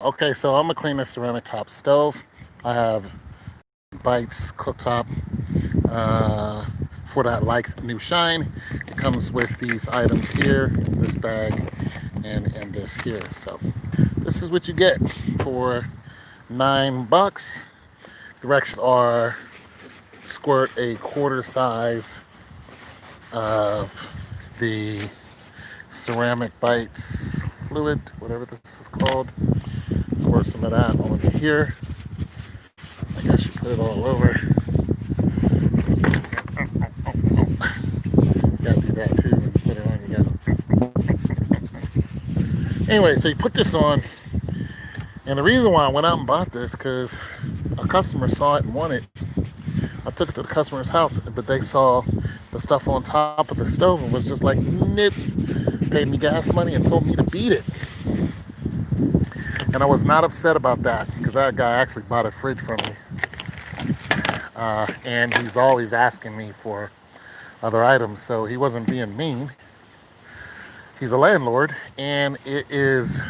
Okay, so I'm gonna clean this ceramic top stove. I have Bites cooktop uh, for that like new shine. It comes with these items here, this bag, and this here. So this is what you get for $9. Directions are squirt a quarter size of the ceramic bites fluid, whatever this is called. Squirt some of that onto here. I guess you put it all over. You gotta do that too when you put it on. You gotta. Anyway, so you put this on, and the reason why I went out and bought this because a customer saw it and wanted it. I took it to the customer's house, but they saw the stuff on top of the stove and was just like, nip. Paid me gas money and told me to beat it. And I was not upset about that because that guy actually bought a fridge from me. And he's always asking me for other items, so he wasn't being mean. He's a landlord, and it is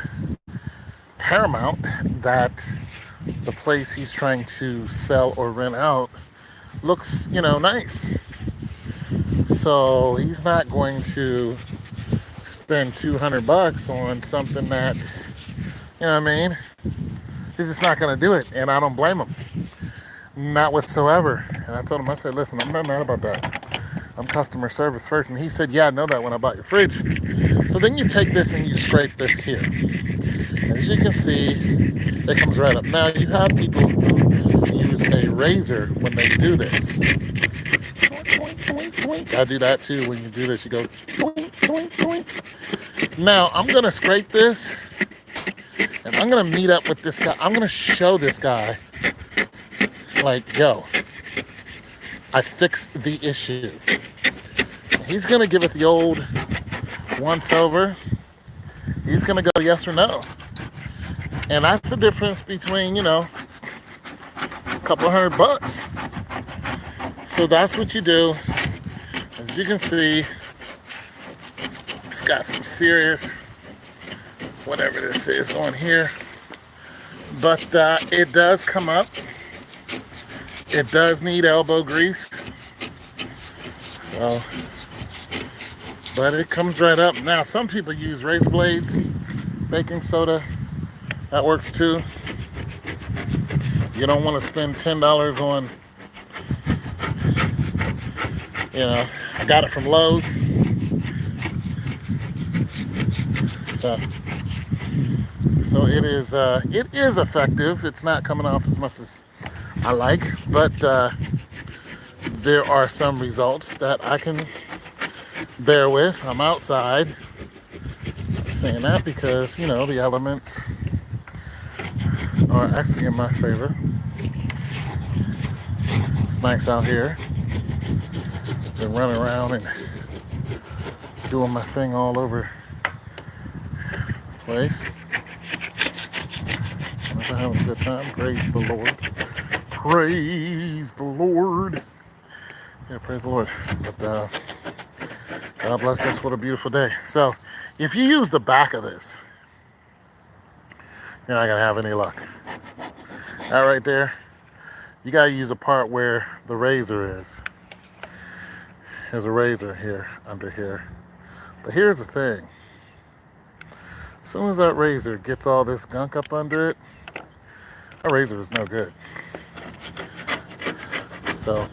paramount that the place he's trying to sell or rent out looks, nice. So he's not going to spend $200 on something that's, what I mean? He's just not going to do it, and I don't blame him. Not whatsoever. And I told him, I said, listen, I'm not mad about that. I'm customer service first. And he said, yeah, I know that when I bought your fridge. So then you take this and you scrape this here. As you can see, it comes right up. Now you have people who use a razor when they do this. I do that too when you do this. You go, now I'm going to scrape this and I'm going to meet up with this guy. I'm going to show this guy, like, yo, I fixed the issue. He's going to give it the old once over. He's going to go yes or no. And that's the difference between, a couple $100. So that's what you do. As you can see, it's got some serious, whatever this is on here. But it does come up. It does need elbow grease. So, but it comes right up. Now, some people use razor blades, baking soda. That works too. You don't want to spend $10 on, I got it from Lowe's. So it is effective. It's not coming off as much as I like, but there are some results that I can bear with. I'm outside. I'm saying that because, the elements are actually in my favor. It's nice out here. Been running around and doing my thing all over the place. I'm having a good time. Praise the Lord. Praise the Lord. Yeah, praise the Lord. But God bless us. What a beautiful day. So, if you use the back of this, you're not going to have any luck. That right there, you got to use a part where the razor is. There's a razor here, under here. But here's the thing. As soon as that razor gets all this gunk up under it, that razor is no good. So,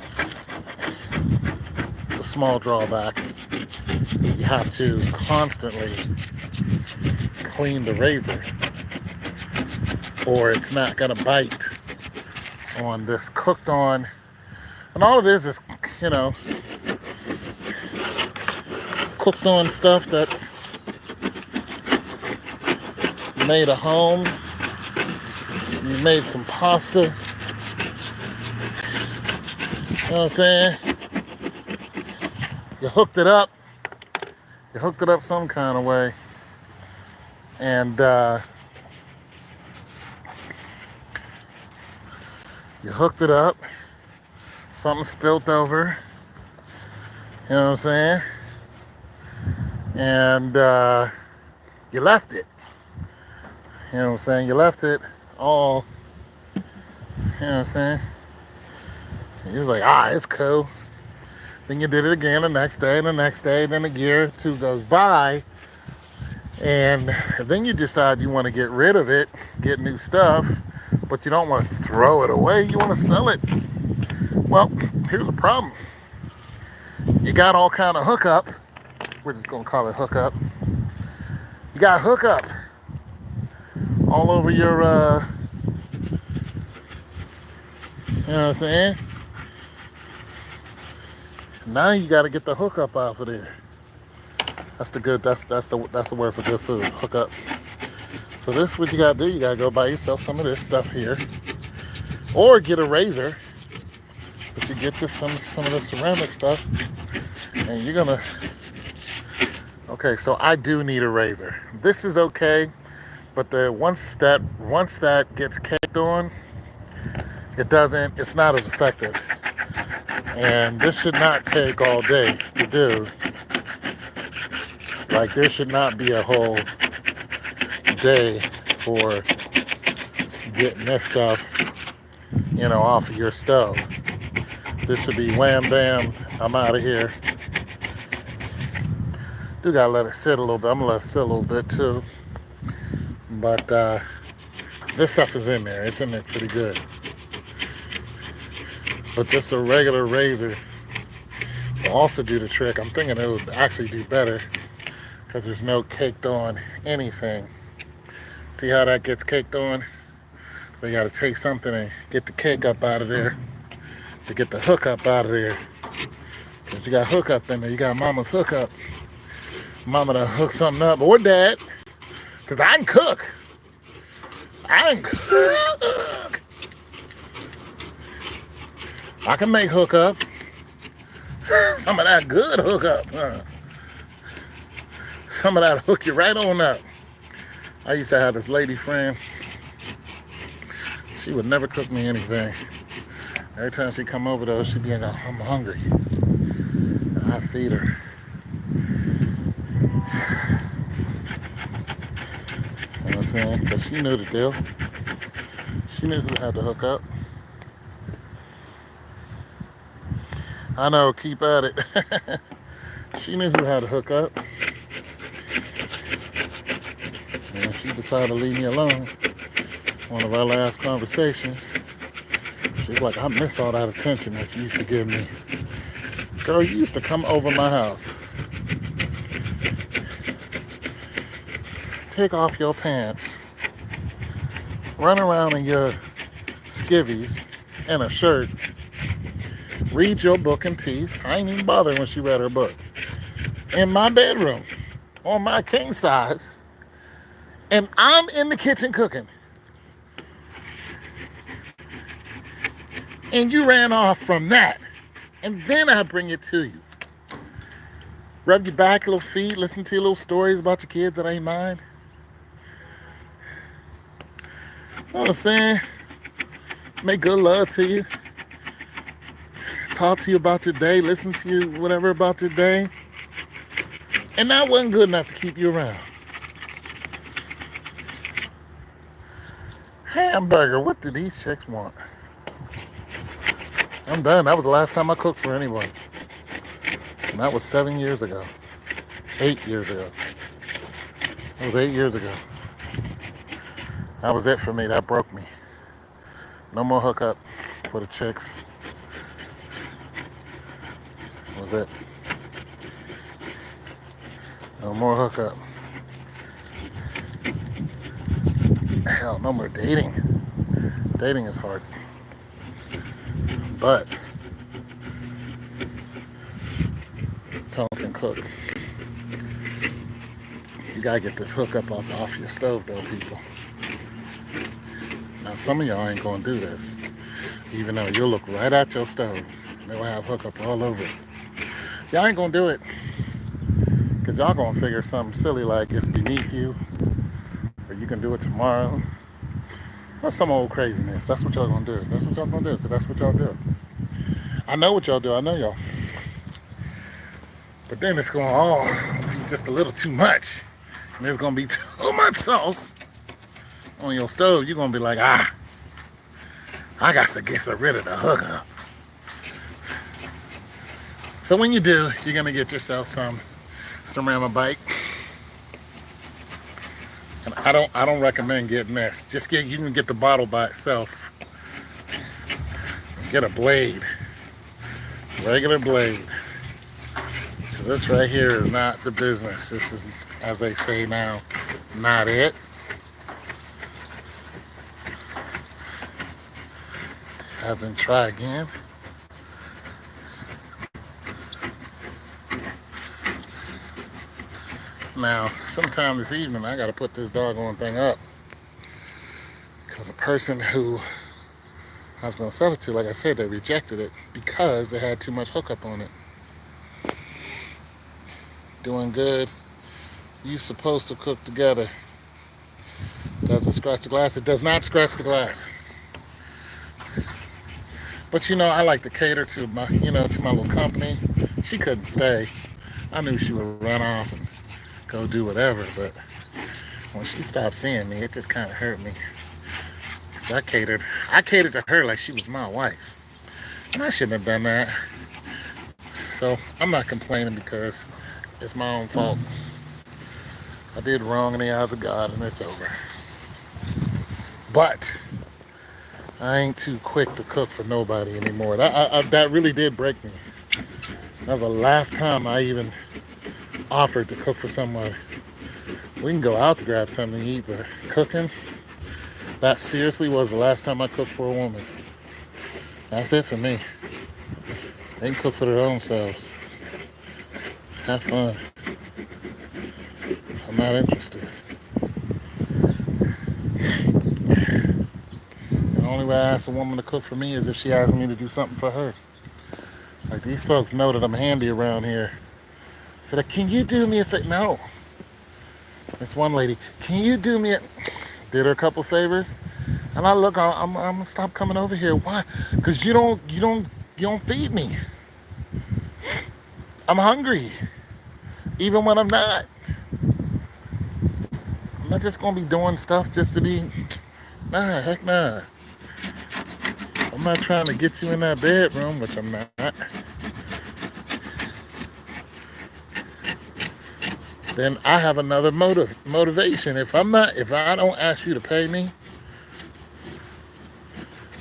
it's a small drawback. You have to constantly clean the razor, or it's not going to bite on this cooked on. And all it is, cooked on stuff that's made at home. You made some pasta. You know what I'm saying? You hooked it up. You hooked it up some kind of way. And you hooked it up. Something spilt over. You know what I'm saying? And you left it. You know what I'm saying? You left it all, you know what I'm saying? He was like, it's cool. Then you did it again the next day and the next day. Then a year or two goes by. And then you decide you want to get rid of it, get new stuff, but you don't want to throw it away. You want to sell it. Well, here's the problem. You got all kind of hookup. We're just going to call it hookup. You got hookup all over your, you know what I'm saying? Now you got to get the hookup off of there. That's the word for good food, hookup. So this is what you got to do. You got to go buy yourself some of this stuff here. Or get a razor. But you get to some of the ceramic stuff. And you're going to... Okay, so I do need a razor. This is okay. But once that gets caked on, it's not as effective. And this should not take all day to do. Like, there should not be a whole day for getting this stuff, off of your stove. This should be wham bam, I'm out of here. Do gotta let it sit a little bit. I'm gonna let it sit a little bit too. But this stuff is in there. It's in there pretty good. But just a regular razor will also do the trick. I'm thinking it would actually do better because there's no caked on anything. See how that gets caked on? So you got to take something and get the cake up out of there to get the hookup out of there. Because you got hookup in there. You got mama's hookup. Mama to hook something up. Or dad. Because I can cook. I can make hookup. Some of that good hookup. Some of that hook you right on up. I used to have this lady friend. She would never cook me anything. Every time she come over though, she'd be like, I'm hungry. And I feed her. You know what I'm saying? Because she knew the deal. She knew who had to hook up. I know, keep at it. She knew who had to hook up. And she decided to leave me alone. One of our last conversations. She's like, I miss all that attention that you used to give me. Girl, you used to come over my house. Take off your pants. Run around in your skivvies and a shirt. Read your book in peace. I ain't even bothered when she read her book. In my bedroom. On my king size. And I'm in the kitchen cooking. And you ran off from that. And then I bring it to you. Rub your back, little feet, listen to your little stories about your kids that ain't mine. You know what I'm saying? Make good love to you. Talk to you about your day, listen to you, whatever about your day. And that wasn't good enough to keep you around. Hamburger, what do these chicks want? I'm done. That was the last time I cooked for anyone. And that was 7 years ago. 8 years ago. That was 8 years ago. That was it for me. That broke me. No more hookup for the chicks. That was it. No more hookup. Hell, no more dating. Dating is hard. But Tone can cook. You gotta get this hookup off your stove though, people. Now some of y'all ain't gonna do this. Even though you'll look right at your stove. They will have hookup all over it. Y'all ain't gonna do it. Cause y'all gonna figure something silly like it's beneath you. Or you can do it tomorrow. Or some old craziness. That's what y'all gonna do. That's what y'all gonna do, because that's what y'all do. I know what y'all do. I know y'all. But then it's gonna all be just a little too much. And there's gonna be too much sauce. on your stove, you're gonna be like, I got to get rid of the hookup. So when you do, you're gonna get yourself some Ceramabite. And I don't recommend getting this. You can get the bottle by itself. Get a blade, regular blade. Because this right here is not the business. This is, as they say now, not it. As in, try again. Now, sometime this evening, I gotta put this doggone thing up. Because the person who I was gonna sell it to, like I said, they rejected it because it had too much hookup on it. Doing good. You supposed to cook together. Does it scratch the glass? It does not scratch the glass. But I like to cater to my, to my little company. She couldn't stay. I knew she would run off and go do whatever, but when she stopped seeing me, it just kind of hurt me. I catered to her like she was my wife. And I shouldn't have done that. So I'm not complaining because it's my own fault. I did wrong in the eyes of God and it's over. But I ain't too quick to cook for nobody anymore. That really did break me. That was the last time I even offered to cook for somebody. We can go out to grab something to eat, but cooking, that seriously was the last time I cooked for a woman. That's it for me. They can cook for their own selves. Have fun. I'm not interested. The only way I ask a woman to cook for me is if she asks me to do something for her. Like, these folks know that I'm handy around here. I said, can you do me a favor? No. This one lady, can you do me a... Did her a couple favors. And I'm gonna stop coming over here. Why? Because you don't feed me. I'm hungry. Even when I'm not. I'm not just gonna be doing stuff just to be... Nah, heck nah. I'm not trying to get you in that bedroom, which I'm not. Then I have another motivation. If I don't ask you to pay me,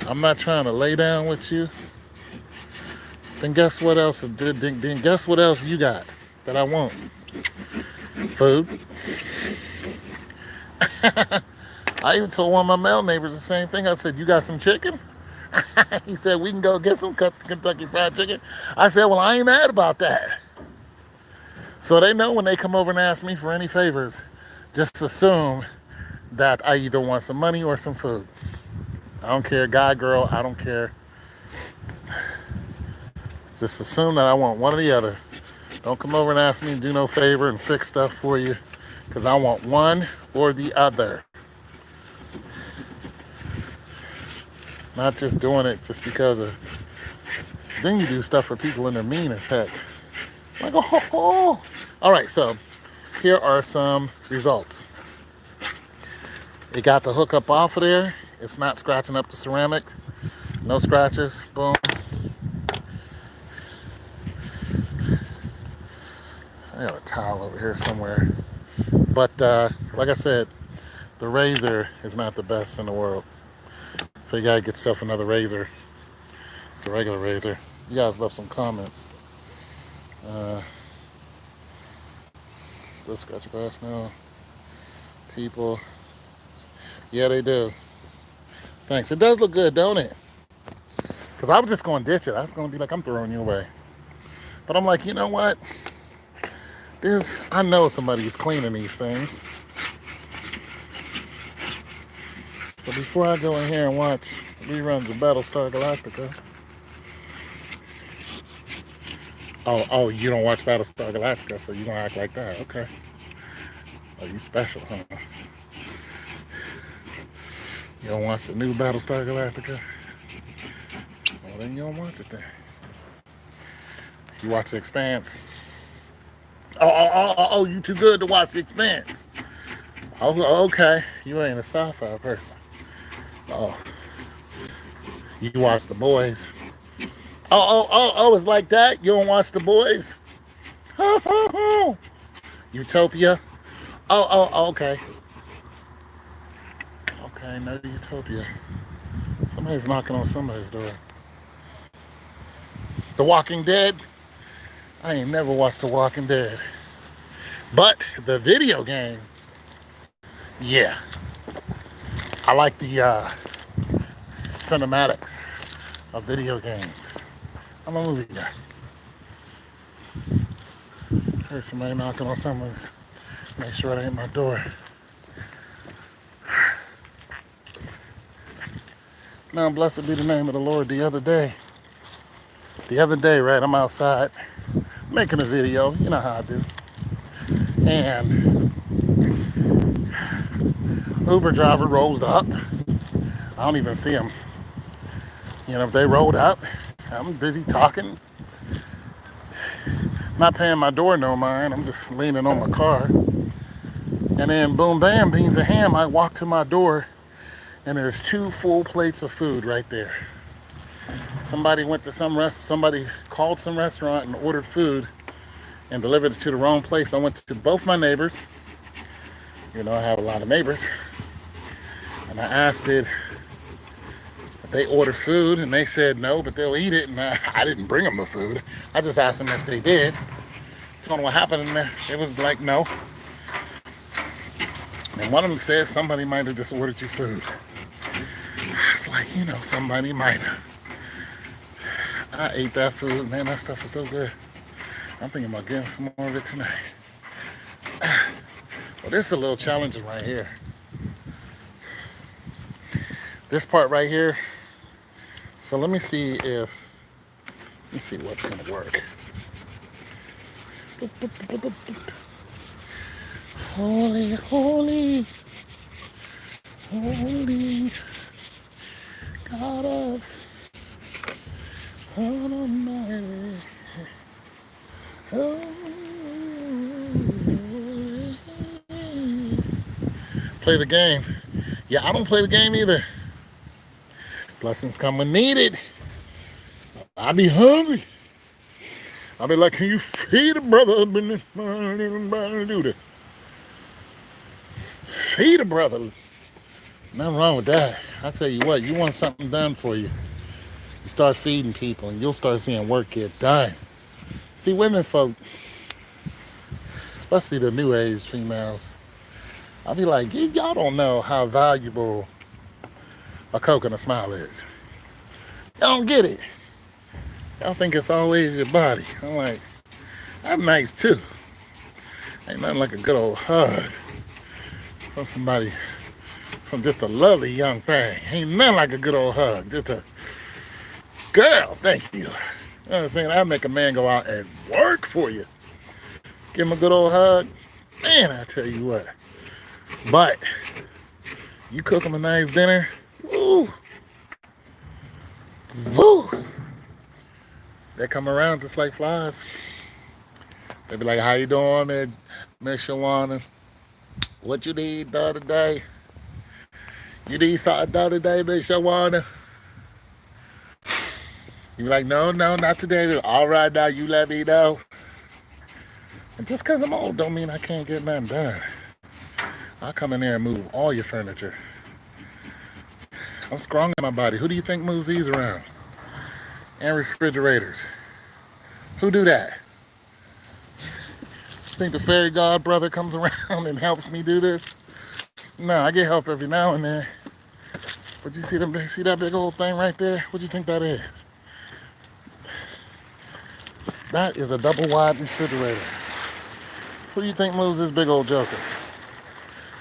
I'm not trying to lay down with you. Then guess what else? Then guess what else you got that I want? Food. I even told one of my male neighbors the same thing. I said, you got some chicken? He said, we can go get some Kentucky Fried Chicken. I said, well, I ain't mad about that. So they know when they come over and ask me for any favors, just assume that I either want some money or some food. I don't care, guy, girl, I don't care. Just assume that I want one or the other. Don't come over and ask me to do no favor and fix stuff for you, because I want one or the other. Not just doing it just because of... Then you do stuff for people and they're mean as heck. Like, oh. All right, so here are some results. It got the hookup off of there. It's not scratching up the ceramic. No scratches. Boom. I got a towel over here somewhere. But like I said, the razor is not the best in the world. So you gotta get yourself another razor. It's a regular razor. You guys left some comments. Does scratch glass now? People. Yeah, they do. Thanks. It does look good, don't it? Because I was just going to ditch it. I was going to be like, I'm throwing you away. But I'm like, you know what? I know somebody's cleaning these things. So before I go in here and watch reruns of Battlestar Galactica. Oh, you don't watch Battlestar Galactica, so you don't act like that. Okay. Oh, you special, huh? You don't watch the new Battlestar Galactica? Well, then you don't watch it then. You watch The Expanse? Oh, you too good to watch The Expanse. Oh, okay. You ain't a sci-fi person. Oh, you watch The Boys. Oh, it's like that? You don't watch The Boys? Utopia? Oh, okay. Okay, no Utopia. Somebody's knocking on somebody's door. The Walking Dead? I ain't never watched The Walking Dead. But the video game, yeah. I like the cinematics of video games. I'm a movie guy. Heard somebody knocking on someone's. Make sure it ain't my door. Now, blessed be the name of the Lord. The other day, right, I'm outside making a video. You know how I do. And Uber driver rolls up. I don't even see him. You know, if they rolled up, I'm busy talking. Not paying my door no mind. I'm just leaning on my car. And then boom, bam, beans and ham, I walk to my door and there's 2 full plates of food right there. Somebody called some restaurant and ordered food and delivered it to the wrong place. I went to both my neighbors. You know, I have a lot of neighbors. And I asked if they ordered food, and they said no, but they'll eat it. And I didn't bring them the food. I just asked them if they did. Told them what happened, and it was like no. And one of them said somebody might have just ordered you food. It's like, somebody might have. I ate that food, man. That stuff was so good. I'm thinking about getting some more of it tonight. Well, this is a little challenging right here. This part right here. So let me see what's gonna work. Holy, holy, holy God of Almighty. Play the game. Yeah, I don't play the game either. Blessings come when needed. I be hungry. I be like, can you feed a brother? Do that. Feed a brother. Nothing wrong with that. I tell you what, you want something done for you. You start feeding people and you'll start seeing work get done. See, women folk, especially the new age females, I'll be like, y'all don't know how valuable a coconut smile is. Y'all don't get it. Y'all think it's always your body. I'm like, I'm nice too. Ain't nothing like a good old hug from somebody, from just a lovely young thing. Ain't nothing like a good old hug. Just a girl, thank you. You know what I'm saying? I make a man go out and work for you. Give him a good old hug. Man, I tell you what. But you cook him a nice dinner. Woo. Woo. They come around just like flies. They be like, how you doing, Miss Shawana? What you need the other day? You need something the other day, Miss Shawana? You be like, no, not today. All right, now you let me know. And just because I'm old don't mean I can't get nothing done. I'll come in there and move all your furniture. I'm strong in my body. Who do you think moves these around? And refrigerators. Who do that? Think the fairy god brother comes around and helps me do this? No, I get help every now and then. But you see that big old thing right there? What do you think that is? That is a double wide refrigerator. Who do you think moves this big old joker?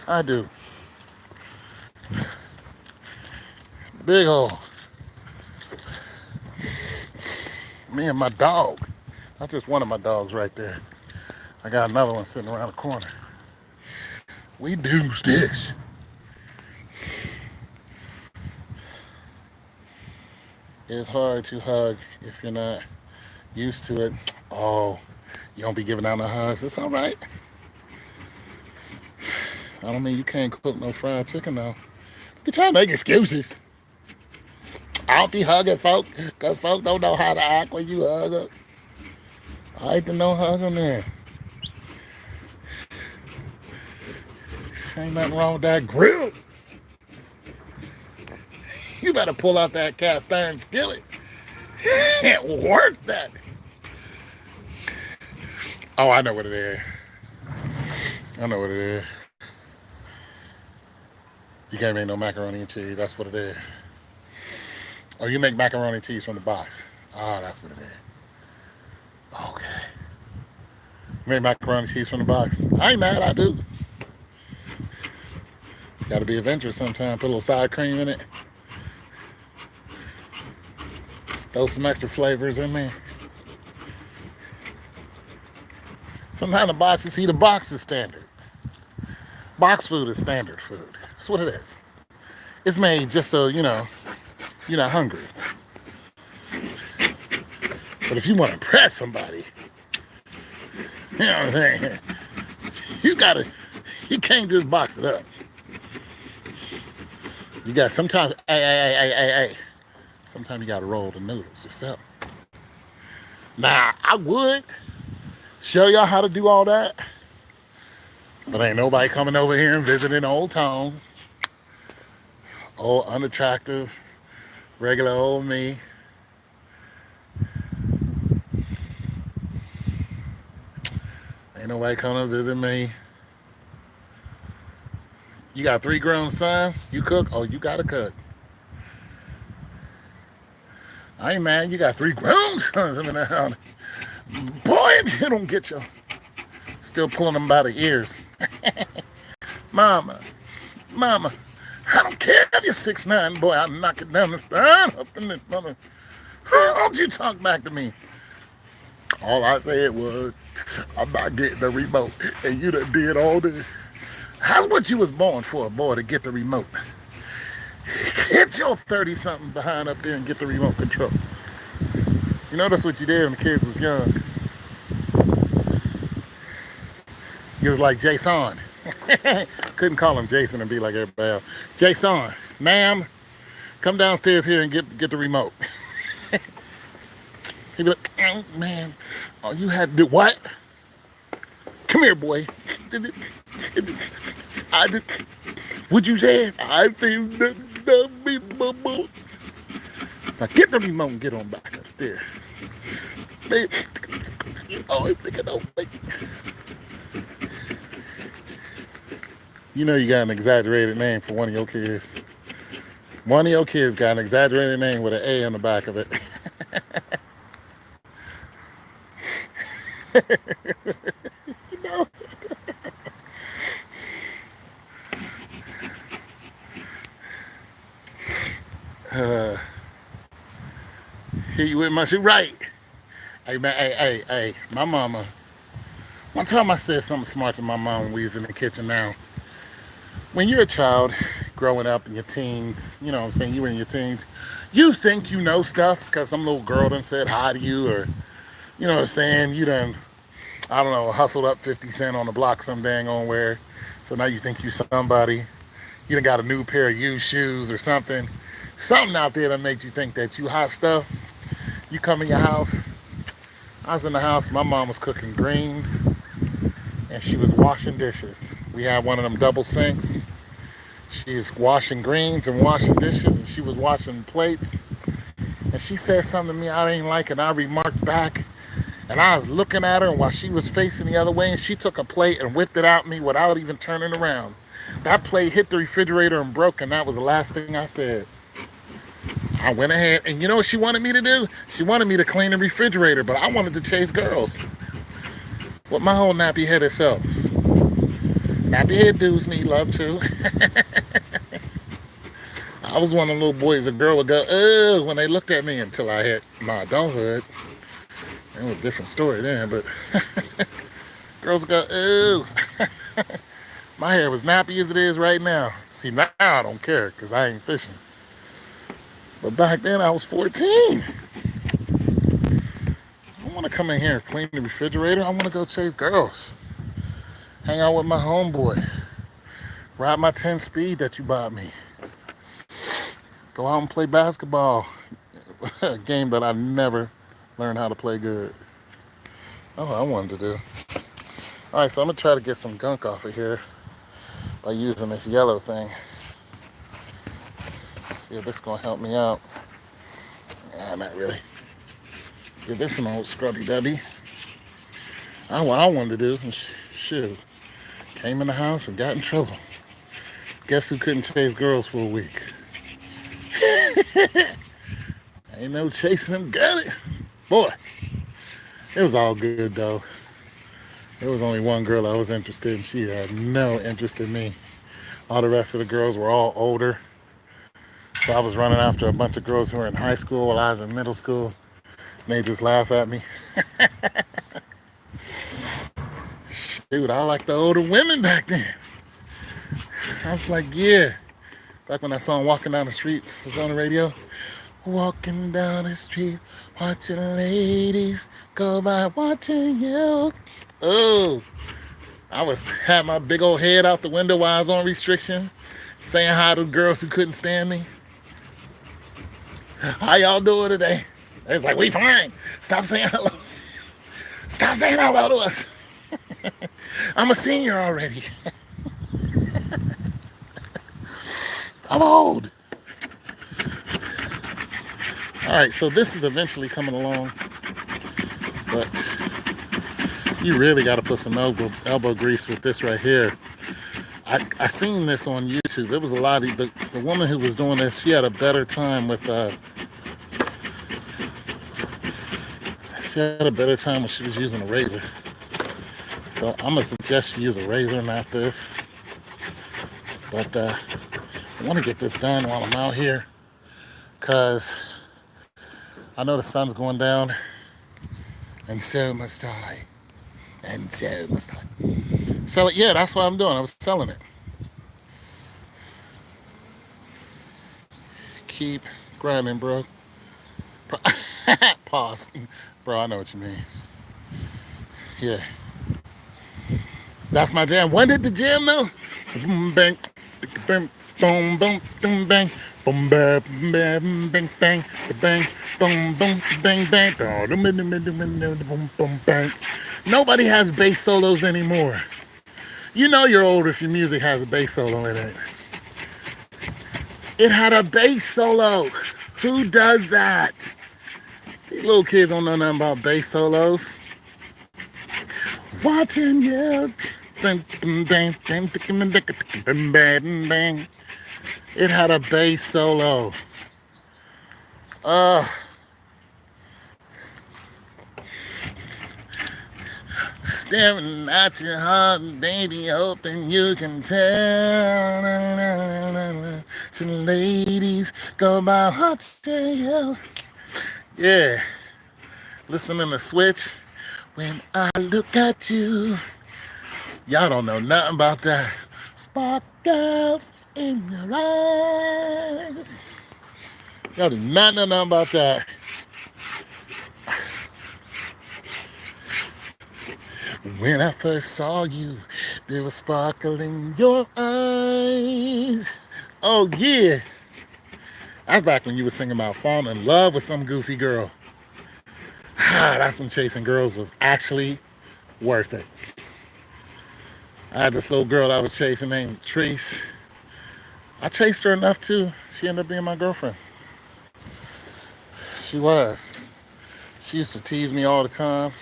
I do. Big old. Me and my dog. That's just one of my dogs right there. I got another one sitting around the corner. We do's this. It's hard to hug if you're not used to it. Oh, you don't be giving out no hugs. It's all right. I don't mean you can't cook no fried chicken though. You trying to make excuses. I don't be hugging folk because folk don't know how to act when you hug them. I like to know hug them then. Ain't nothing wrong with that grill. You better pull out that cast iron skillet and work that. Oh, I know what it is. I know what it is. You can't make no macaroni and cheese. That's what it is. Oh, you make macaroni and cheese from the box. Oh, that's what it is. Okay. You make macaroni and cheese from the box. I ain't mad. I do. Got to be adventurous sometimes. Put a little sour cream in it. Throw some extra flavors in there. Sometimes the boxes, see, the box is standard. Box food is standard food. That's what it is. It's made just so, you're not hungry. But if you want to impress somebody, you know what I'm saying? You can't just box it up. You got sometimes, hey. Sometimes you got to roll the noodles yourself. Now, I would show y'all how to do all that. But ain't nobody coming over here and visiting Old Town. Old, unattractive, regular old me. Ain't nobody coming to visit me. You got 3 grown sons. You cook? Oh, you got to cook. I ain't mad. You got 3 grown sons in the house. Boy, if you don't get your... Still pulling them by the ears. Mama, I don't care if you're 6'9", boy, I'll knock it down the spine up in this mother. Don't you talk back to me? All I said was, I'm not getting the remote, and you done did all this. That's what you was born for, boy, to get the remote. Get your 30-something behind up there and get the remote control. You know that's what you did when the kids was young. He was like Jason. Couldn't call him Jason and be like everybody else. Jason, ma'am, come downstairs here and get the remote. He'd be like, oh, man, all you had to do, what? Come here, boy. What you said? I think the remote. Now get the remote and get on back upstairs. You always picking up. You know you got an exaggerated name for one of your kids. One of your kids got an exaggerated name with an A on the back of it. You know? Here you with my shit, right? Hey man, hey, my mama. One time I said something smart to my mom when we was in the kitchen now. When you're a child growing up in your teens, you know what I'm saying, you were in your teens, you think you know stuff because some little girl done said hi to you, or, you know what I'm saying, you done, I don't know, hustled up 50 cent on the block some dang on where, so now you think you somebody, you done got a new pair of used shoes or something. Something out there that makes you think that you hot stuff. You come in your house. I was in the house, my mom was cooking greens, and she was washing dishes. We had one of them double sinks. She's washing greens and washing dishes, and she was washing plates. And she said something to me I didn't like, and I remarked back. And I was looking at her, and while she was facing the other way, and she took a plate and whipped it at me without even turning around. That plate hit the refrigerator and broke, and that was the last thing I said. I went ahead, and you know what she wanted me to do? She wanted me to clean the refrigerator, but I wanted to chase girls. With my whole nappy-headed self. Nappy-head dudes need love, too. I was one of the little boys, a girl would go, oh, when they looked at me until I hit my adulthood. It was a different story then, but girls go, oh. My hair was nappy as it is right now. See, now I don't care because I ain't fishing. But back then I was 14. I don't want to come in here and clean the refrigerator. I want to go chase girls. Hang out with my homeboy. Ride my 10 speed that you bought me. Go out and play basketball. A game that I never learned how to play good. Oh, I wanted to do. All right, so I'm gonna try to get some gunk off of here by using this yellow thing. See if this is gonna help me out. Nah, not really. Give this an old scrubby dubby. What I wanted to do, and shoot, came in the house and got in trouble. Guess who couldn't chase girls for a week? Ain't no chasing them, got it. Boy, it was all good though. There was only one girl I was interested in. She had no interest in me. All the rest of the girls were all older. So I was running after a bunch of girls who were in high school while I was in middle school. And they just laugh at me. Dude, I liked the older women back then. I was like, yeah. Back when that song Walking Down the Street was on the radio. Walking down the street, watching ladies go by, watching you. Oh, had my big old head out the window while I was on restriction, saying hi to girls who couldn't stand me. How y'all doing today? It's like, we fine. Stop saying hello. Stop saying hello to us. I'm a senior already. I'm old. All right, so this is eventually coming along, but you really got to put some elbow grease with this right here. I seen this on YouTube. It was a lot of the woman who was doing this. She had a better time with she had a better time when she was using a razor. So I'm gonna suggest you use a razor, not this. But I want to get this done while I'm out here, cause I know the sun's going down, and so must I. And so must I. Sell it, yeah, that's what I'm doing. I was selling it. Keep grinding, bro. Pause. Bro, I know what you mean. Yeah. That's my jam. When did the jam know? Boom, bang, boom, boom, boom, bang, boom, bang, bang, bang, bang, bang, boom, boom, bang, bang, boom, boom, bang. Nobody has bass solos anymore. You know you're old if your music has a bass solo in it. It had a bass solo. Who does that? These little kids don't know nothing about bass solos. Watching you. It had a bass solo. Staring at your heart, baby, hoping you can tell. Some ladies go by watching you. Yeah. Listening to Switch. When I look at you. Y'all don't know nothing about that. Sparkles in your eyes. Y'all do not know nothing about that. When I first saw you, there was sparkle in your eyes. Oh, yeah. That's back when you were singing about falling in love with some goofy girl. That's when chasing girls was actually worth it. I had this little girl I was chasing named Treese. I chased her enough too. She ended up being my girlfriend. She was. She used to tease me all the time.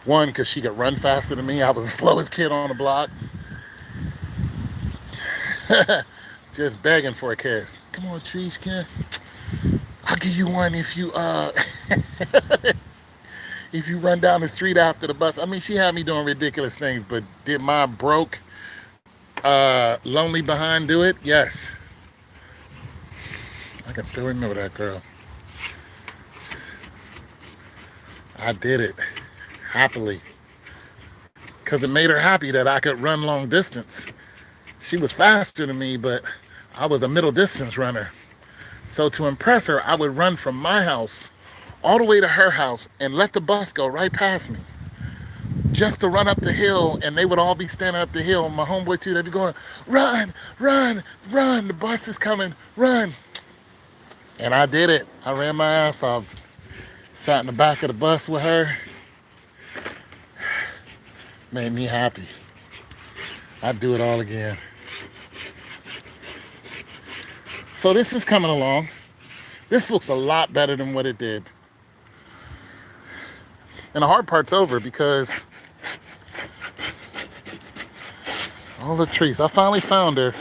One, because she could run faster than me. I was the slowest kid on the block. Just begging for a kiss. Come on, Treese, kid. I'll give you one if you if you run down the street after the bus. I mean, she had me doing ridiculous things, but did my broke, lonely behind do it? Yes. I can still remember that girl. I did it happily because it made her happy that I could run long distance. She was faster than me, but I was a middle distance runner. So to impress her, I would run from my house all the way to her house and let the bus go right past me. just to run up the hill, and they would all be standing up the hill. My homeboy too, they'd be going, run, run, run, the bus is coming, run. And I did it. I ran my ass off. Sat in the back of the bus with her. Made me happy. I'd do it all again. So this is coming along. This looks a lot better than what it did. And the hard part's over because all the trees. I finally found her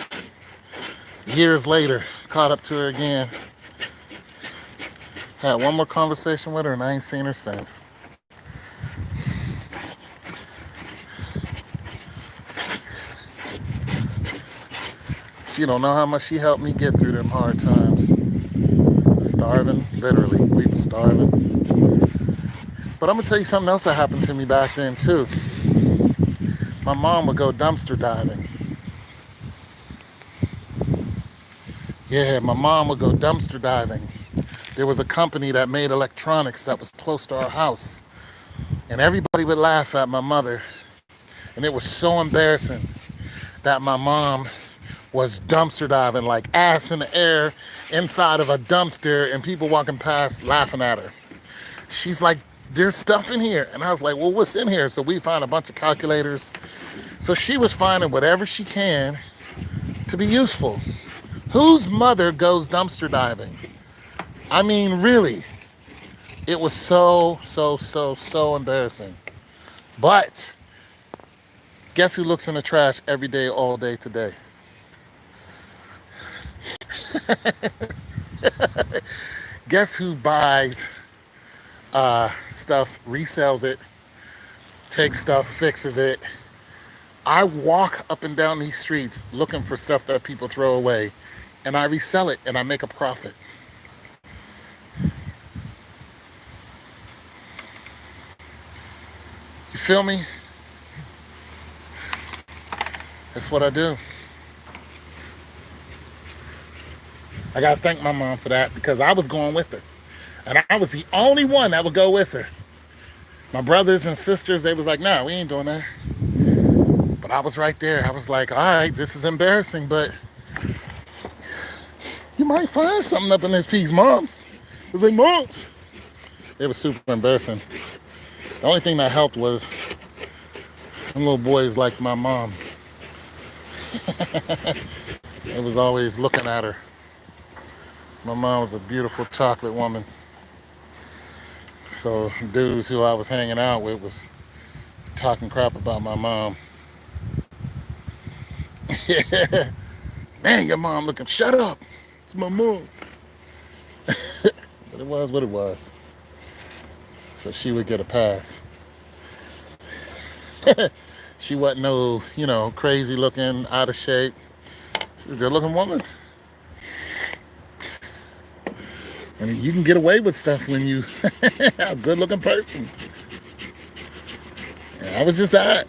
years later. Caught up to her again. Had one more conversation with her and I ain't seen her since. She don't know how much she helped me get through them hard times. Starving, literally. We were starving. But I'm gonna tell you something else that happened to me back then too. My mom would go dumpster diving. Yeah, my mom would go dumpster diving. There was a company that made electronics that was close to our house. And everybody would laugh at my mother. And it was so embarrassing that my mom was dumpster diving, like ass in the air inside of a dumpster, and people walking past laughing at her. She's like, there's stuff in here. And I was like, well, what's in here? So we found a bunch of calculators. So she was finding whatever she can to be useful. Whose mother goes dumpster diving? I mean, really, it was so embarrassing. But guess who looks in the trash every day, all day today? Guess who buys stuff, resells it, takes stuff, fixes it. I walk up and down these streets looking for stuff that people throw away, and I resell it and I make a profit. You feel me? That's what I do. I gotta thank my mom for that because I was going with her. And I was the only one that would go with her. My brothers and sisters, they was like, nah, we ain't doing that. But I was right there. I was like, all right, this is embarrassing, but you might find something up in this piece, moms. I was like, moms. It was super embarrassing. The only thing that helped was them little boys like my mom. I was always looking at her. My mom was a beautiful chocolate woman. So dudes who I was hanging out with was talking crap about my mom. Yeah. Man, your mom looking, shut up. It's my mom. But it was what it was. So she would get a pass. She wasn't no, crazy looking, out of shape. She's a good looking woman. And you can get away with stuff when you a good looking person. And I was just that.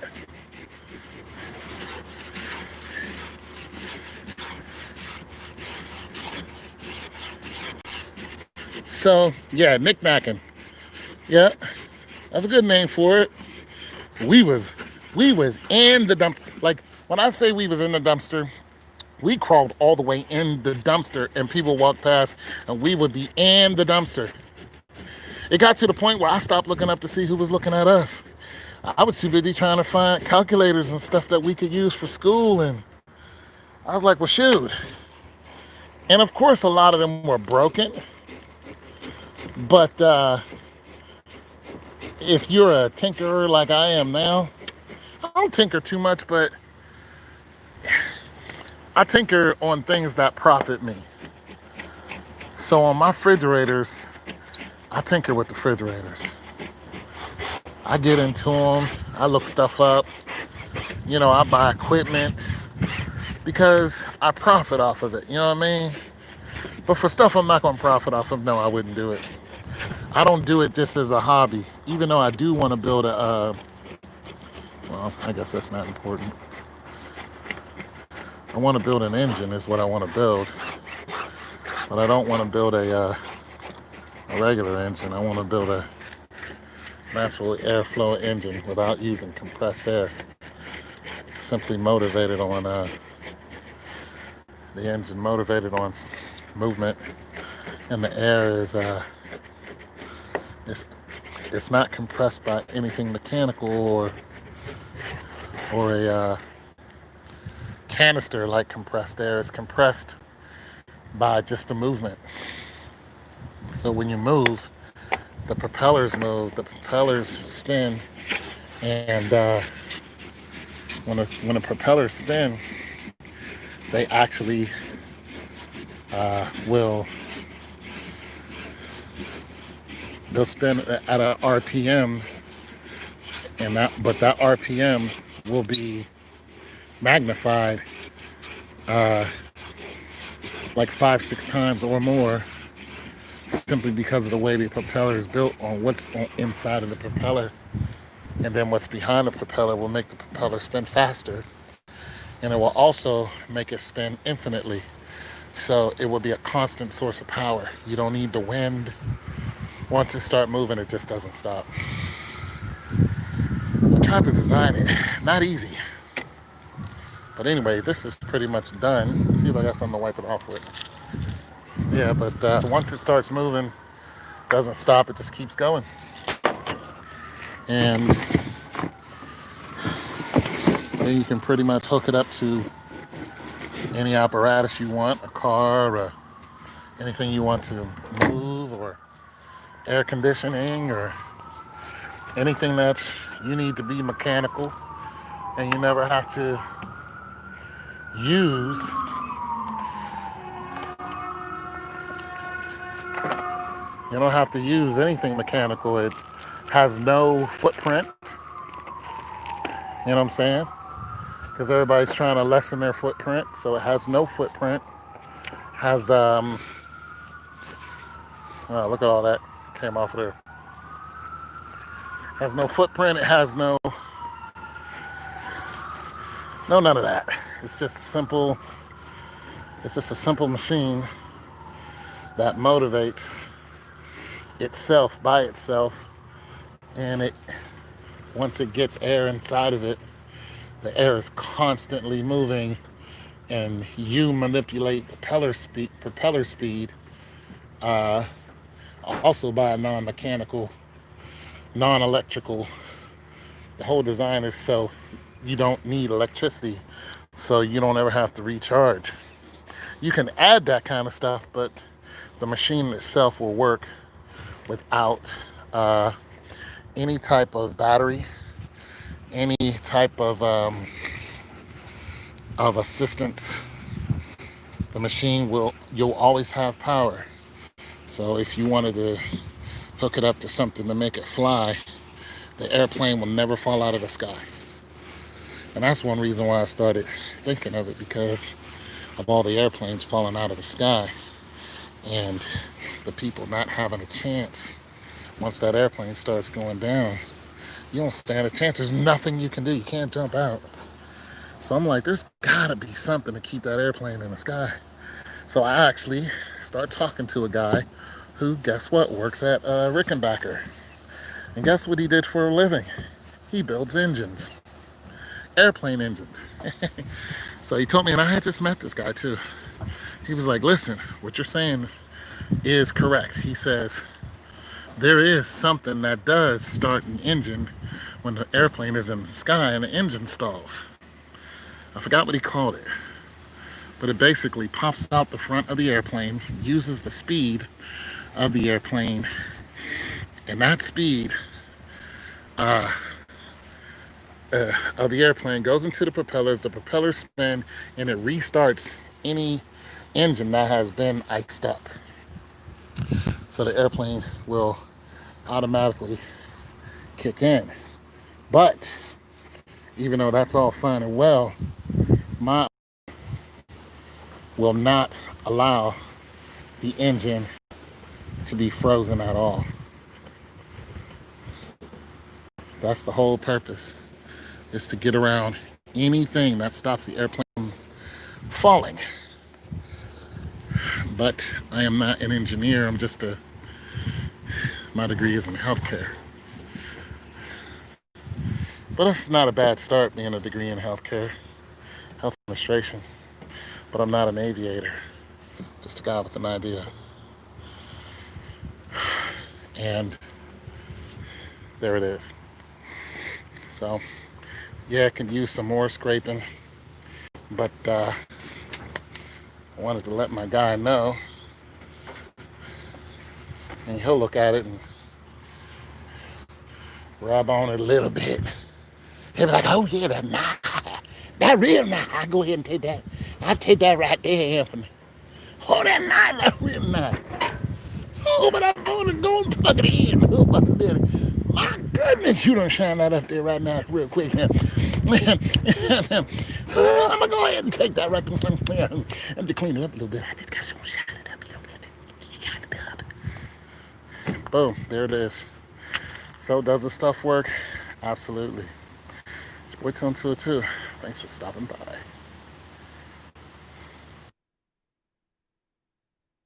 So yeah, knickknacking. Yeah, that's a good name for it. We was in the dumpster. Like when I say we was in the dumpster, we crawled all the way in the dumpster and people walked past and we would be in the dumpster. It got to the point where I stopped looking up to see who was looking at us. I was too busy trying to find calculators and stuff that we could use for school, and I was like, well, shoot. And of course, a lot of them were broken. But if you're a tinkerer like I am now, I don't tinker too much, but I tinker on things that profit me. So on my refrigerators, I tinker with the refrigerators. I get into them, I look stuff up, I buy equipment because I profit off of it, you know what I mean? But for stuff I'm not going to profit off of, no, I wouldn't do it. I don't do it just as a hobby, even though I do want to build well, I guess that's not important. I want to build an engine is what I want to build. But I don't want to build a regular engine. I want to build a natural airflow engine without using compressed air. Simply motivated on the engine motivated on movement, and the air is it's not compressed by anything mechanical or a canister like compressed air. It's compressed by just the movement. So when you move, the propellers move, the propellers spin, and when the propellers spin, they actually will they'll spin at a RPM, and that RPM will be magnified like 5-6 times or more, simply because of the way the propeller is built on what's inside of the propeller. And then what's behind the propeller will make the propeller spin faster, and it will also make it spin infinitely. So it will be a constant source of power. You don't need the wind. Once it starts moving, it just doesn't stop. I tried to design it. Not easy. But anyway, this is pretty much done. Let's see if I got something to wipe it off with. Yeah, but once it starts moving, it doesn't stop. It just keeps going. And then you can pretty much hook it up to any apparatus you want, a car, or anything you want to move, or air conditioning, or anything that you need to be mechanical and you never have to use. You don't have to use anything mechanical. It has no footprint. You know what I'm saying? Because everybody's trying to lessen their footprint, so it has no footprint. Has oh, look at all that came off of there. Has no footprint. It has no none of that. It's just a simple machine that motivates itself by itself, and it once it gets air inside of it, the air is constantly moving, and you manipulate the propeller speed also by a non-mechanical, non-electrical. The whole design is so you don't need electricity, so you don't ever have to recharge. You can add that kind of stuff, but the machine itself will work without any type of battery, any type of assistance. The machine you'll always have power. So if you wanted to hook it up to something to make it fly, the airplane will never fall out of the sky. And that's one reason why I started thinking of it, because of all the airplanes falling out of the sky and the people not having a chance. Once that airplane starts going down, you don't stand a chance. There's nothing you can do. You can't jump out. So I'm like, there's gotta be something to keep that airplane in the sky. So I actually start talking to a guy who, guess what, works at Rickenbacker. And guess what he did for a living? He builds engines, airplane engines. So he told me, and I had just met this guy too. He was like, listen, what you're saying is correct. He says, there is something that does start an engine when the airplane is in the sky and the engine stalls. I forgot what he called it, but it basically pops out the front of the airplane, uses the speed of the airplane, and that speed of the airplane goes into the propellers spin, and it restarts any engine that has been iced up. So the airplane will automatically kick in. But even though that's all fine and well, my will not allow the engine to be frozen at all. That's the whole purpose, is to get around anything that stops the airplane from falling. But I am not an engineer. My degree is in healthcare. But it's not a bad start being a degree in health administration. But I'm not an aviator, just a guy with an idea. And there it is. So, yeah, I could use some more scraping, but I wanted to let my guy know, and he'll look at it and rub on it a little bit. He'll be like, oh yeah, that's nice. That real nice. I'll go ahead and take that. I'll take that right there, Anthony. Oh, that nice, that's real nice. Oh, but I'm going to go and plug it in. Oh, my goodness, you done shine that up there right now real quick. I'm going to go ahead and take that right there and to clean it up a little bit. I just got to shine it up a little bit. Shine it up. Boom, there it is. So does the stuff work? Absolutely. It's Boy 202. Thanks for stopping by.